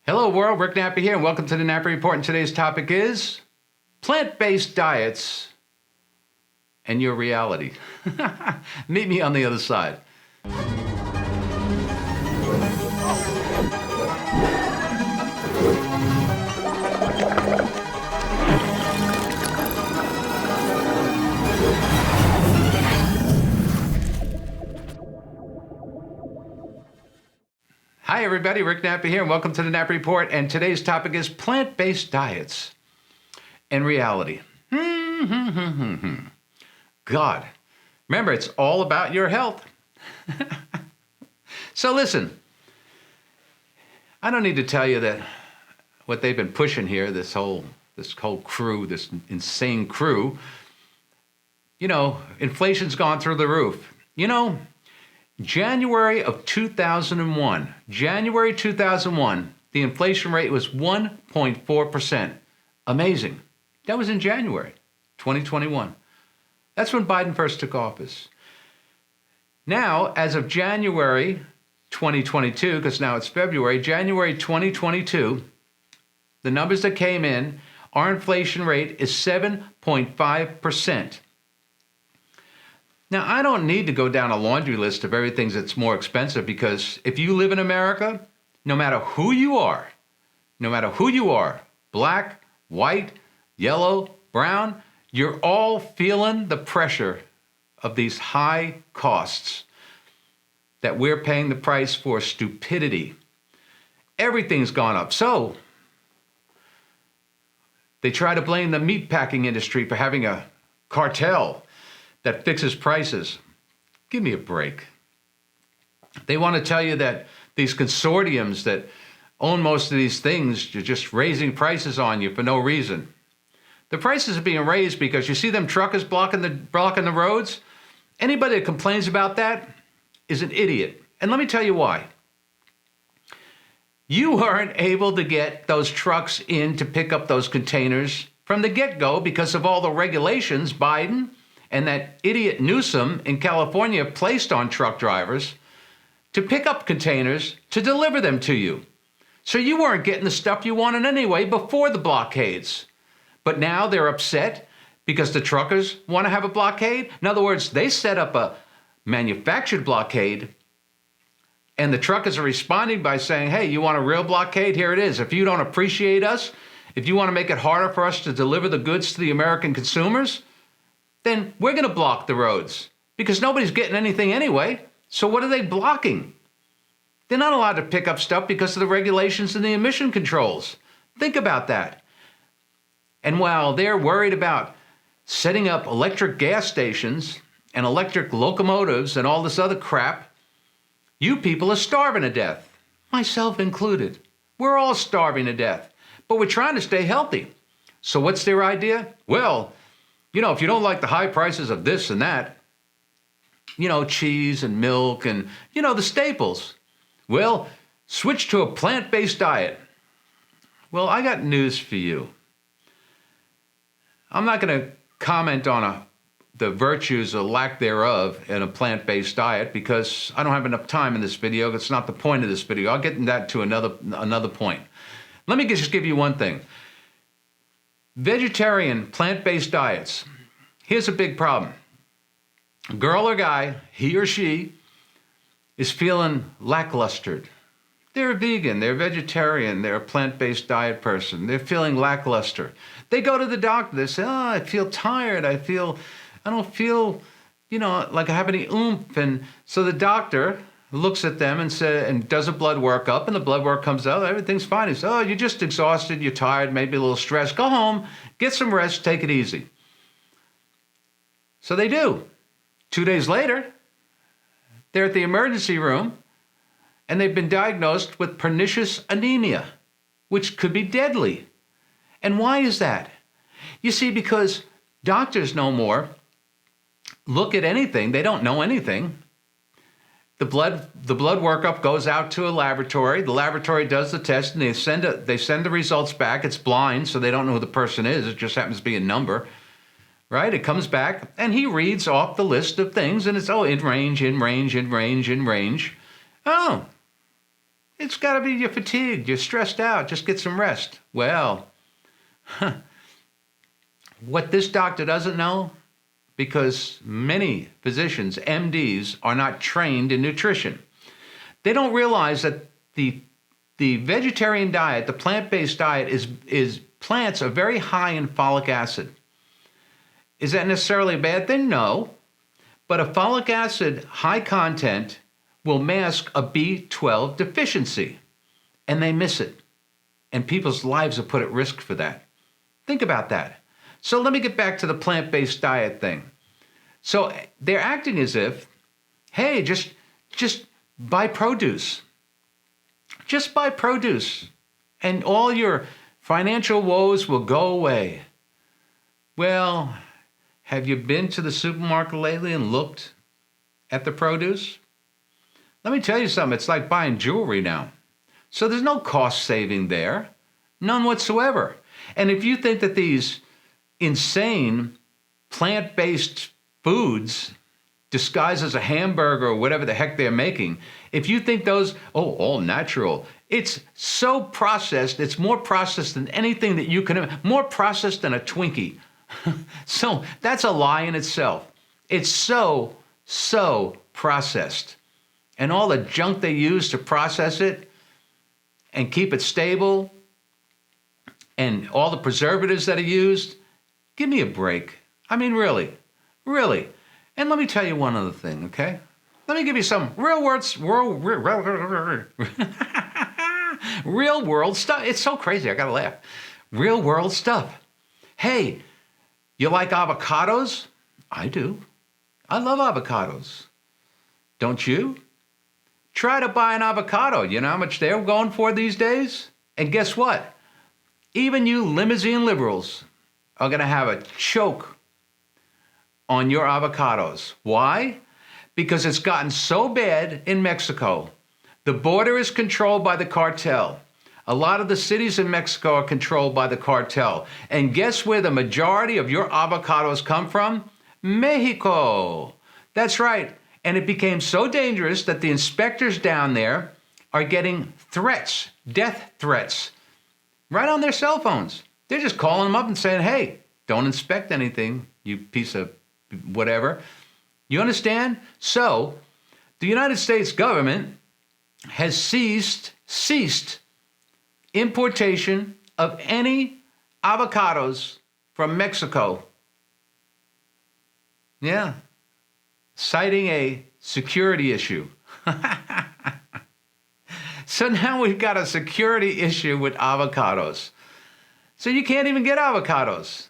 Hello world, Rick Nappi here, and welcome to the Nappi Report. And today's topic is plant-based diets and your reality. Meet me on the other side. Hi everybody, Rick Nappi here, and welcome to the Nappi Report. And today's topic is plant-based diets and reality. God, remember, it's all about your health. So listen, I don't need to tell you that what they've been pushing here, this whole crew, this insane crew, inflation's gone through the roof. January 2001, the inflation rate was 1.4%. Amazing. That was in January 2021. That's when Biden first took office. Now, as of January 2022, because now it's February, January 2022, the numbers that came in, our inflation rate is 7.5%. Now, I don't need to go down a laundry list of everything that's more expensive, because if you live in America, no matter who you are, black, white, yellow, brown, you're all feeling the pressure of these high costs that we're paying the price for stupidity. Everything's gone up. So they try to blame the meatpacking industry for having a cartel that fixes prices. Give me a break. They want to tell you that these consortiums that own most of these things are just raising prices on you for no reason. The prices are being raised because you see them truckers blocking the roads? Anybody that complains about that is an idiot. And let me tell you why. You aren't able to get those trucks in to pick up those containers from the get-go because of all the regulations Biden and that idiot Newsom in California placed on truck drivers to pick up containers to deliver them to you. So you weren't getting the stuff you wanted anyway before the blockades. But now they're upset because the truckers want to have a blockade. In other words, they set up a manufactured blockade, and the truckers are responding by saying, hey, you want a real blockade? Here it is. If you don't appreciate us, if you want to make it harder for us to deliver the goods to the American consumers, then we're going to block the roads because nobody's getting anything anyway. So what are they blocking? They're not allowed to pick up stuff because of the regulations and the emission controls. Think about that. And while they're worried about setting up electric gas stations and electric locomotives and all this other crap, you people are starving to death, myself included. We're all starving to death, but we're trying to stay healthy. So what's their idea? Well, if you don't like the high prices of this and that, cheese and milk and, the staples, well, switch to a plant-based diet. Well, I got news for you. I'm not going to comment on the virtues or lack thereof in a plant-based diet because I don't have enough time in this video. That's not the point of this video. I'll get into that to another point. Let me just give you one thing. Vegetarian, plant-based diets. Here's a big problem. Girl or guy, he or she, is feeling lacklustered. They're a vegan, they're a vegetarian, they're a plant-based diet person. They're feeling lackluster. They go to the doctor, they say, I feel tired, I don't feel, like I have any oomph. And so the doctor looks at them and does a blood workup, and the blood work comes out, everything's fine. He says, you're just exhausted, you're tired, maybe a little stressed. Go home, get some rest, take it easy. So they do. 2 days later, they're at the emergency room, and they've been diagnosed with pernicious anemia, which could be deadly. And why is that? You see, because doctors no more look at anything. They don't know anything. The blood workup goes out to a laboratory. The laboratory does the test, and they send the results back. It's blind, so they don't know who the person is. It just happens to be a number, right? It comes back, and he reads off the list of things, and it's, in range, in range, in range, in range. Oh, It's got to be you're fatigued, you're stressed out, just get some rest. Well, what this doctor doesn't know, because many physicians, MDs, are not trained in nutrition. They don't realize that the vegetarian diet, the plant-based diet, is plants are very high in folic acid. Is that necessarily a bad thing? No. But a folic acid high content will mask a B12 deficiency, and they miss it. And people's lives are put at risk for that. Think about that. So let me get back to the plant-based diet thing. So they're acting as if, hey, just buy produce. Just buy produce, and all your financial woes will go away. Well, have you been to the supermarket lately and looked at the produce? Let me tell you something. It's like buying jewelry now. So there's no cost saving there. None whatsoever. And if you think that these insane plant-based foods disguised as a hamburger or whatever the heck they're making, if you think those, all natural, it's so processed, it's more processed than anything that you can, more processed than a Twinkie. So that's a lie in itself. It's so processed. And all the junk they use to process it and keep it stable, and all the preservatives that are used, give me a break. I mean, really. And let me tell you one other thing, okay? Let me give you some real world stuff. It's so crazy, I gotta laugh. Real world stuff. Hey, you like avocados? I do. I love avocados. Don't you? Try to buy an avocado. You know how much they're going for these days? And guess what? Even you limousine liberals are gonna have a choke on your avocados. Why? Because it's gotten so bad in Mexico. The border is controlled by the cartel. A lot of the cities in Mexico are controlled by the cartel. And guess where the majority of your avocados come from? Mexico. That's right. And it became so dangerous that the inspectors down there are getting threats, death threats, right on their cell phones. They're just calling them up and saying, hey, don't inspect anything, you piece of whatever. You understand? So the United States government has ceased importation of any avocados from Mexico. Yeah. Citing a security issue. So now we've got a security issue with avocados. So you can't even get avocados.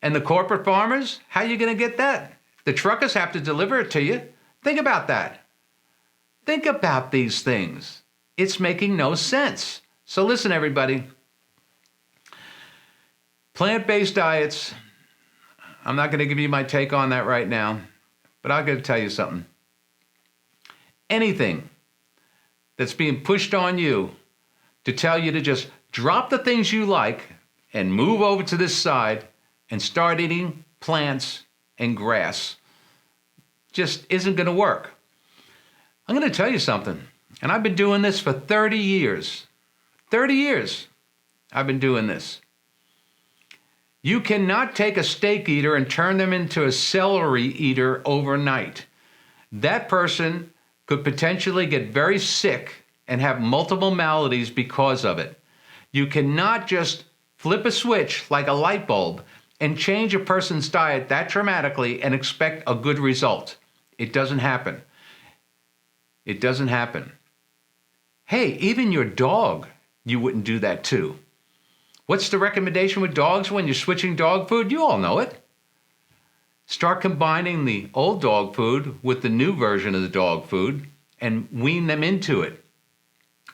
And the corporate farmers, how are you going to get that? The truckers have to deliver it to you. Think about that. Think about these things. It's making no sense. So listen, everybody. Plant-based diets, I'm not going to give you my take on that right now, but I'm going to tell you something. Anything that's being pushed on you to tell you to just drop the things you like and move over to this side and start eating plants and grass just isn't going to work. I'm going to tell you something, and I've been doing this for 30 years. 30 years I've been doing this. You cannot take a steak eater and turn them into a celery eater overnight. That person could potentially get very sick and have multiple maladies because of it. You cannot just flip a switch like a light bulb and change a person's diet that dramatically and expect a good result. It doesn't happen. It doesn't happen. Hey, even your dog, you wouldn't do that too. What's the recommendation with dogs when you're switching dog food? You all know it. Start combining the old dog food with the new version of the dog food and wean them into it.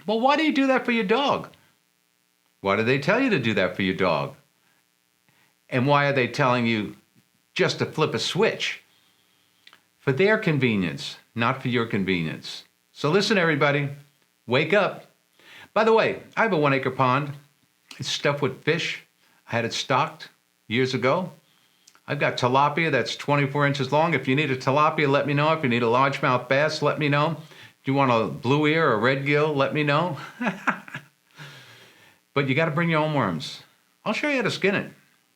Well, why do you do that for your dog? Why do they tell you to do that for your dog? And why are they telling you just to flip a switch? For their convenience, not for your convenience. So listen, everybody, wake up. By the way, I have a 1 acre pond. It's stuffed with fish. I had it stocked years ago. I've got tilapia that's 24 inches long. If you need a tilapia, let me know. If you need a largemouth bass, let me know. you want a blue ear or a red gill, let me know. But you got to bring your own worms. I'll show you how to skin it.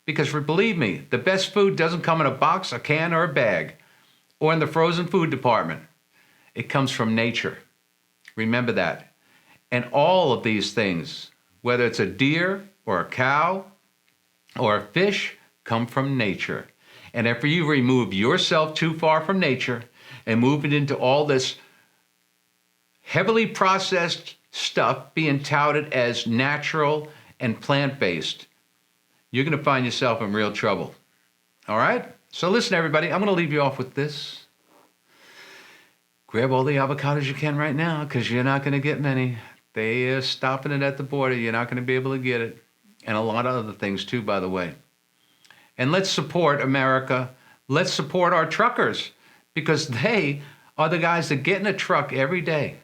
Because believe me, the best food doesn't come in a box, a can, or a bag, or in the frozen food department. It comes from nature. Remember that. And all of these things, whether it's a deer or a cow or a fish, come from nature. And if you remove yourself too far from nature and move it into all this heavily processed stuff being touted as natural and plant-based, you're going to find yourself in real trouble. All right? So listen, everybody, I'm going to leave you off with this. Grab all the avocados you can right now, because you're not going to get many. They are stopping it at the border. You're not going to be able to get it. And a lot of other things too, by the way. And let's support America. Let's support our truckers, because they are the guys that get in a truck every day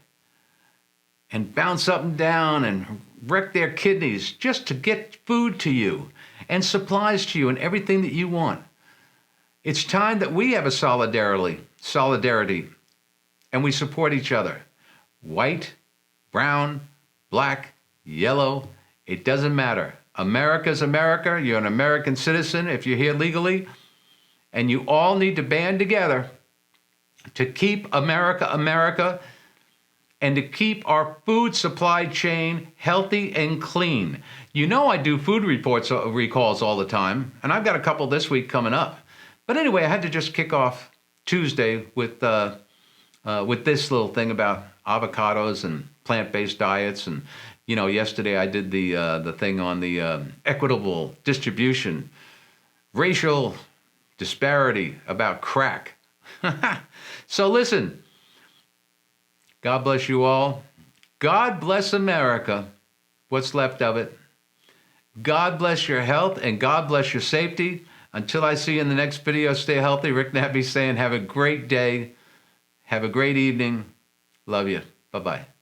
and bounce up and down and wreck their kidneys just to get food to you and supplies to you and everything that you want. It's time that we have a solidarity, and we support each other. White, brown, black, yellow, it doesn't matter. America's America. You're an American citizen if you're here legally, and you all need to band together to keep America America, and to keep our food supply chain healthy and clean. You know I do food recalls all the time, and I've got a couple this week coming up. But anyway, I had to just kick off Tuesday with this little thing about avocados and plant-based diets. And you know, yesterday I did the thing on the equitable distribution, racial disparity about crack. So listen. God bless you all. God bless America, what's left of it. God bless your health, and God bless your safety. Until I see you in the next video, stay healthy. Rick Nappi saying have a great day. Have a great evening. Love you. Bye-bye.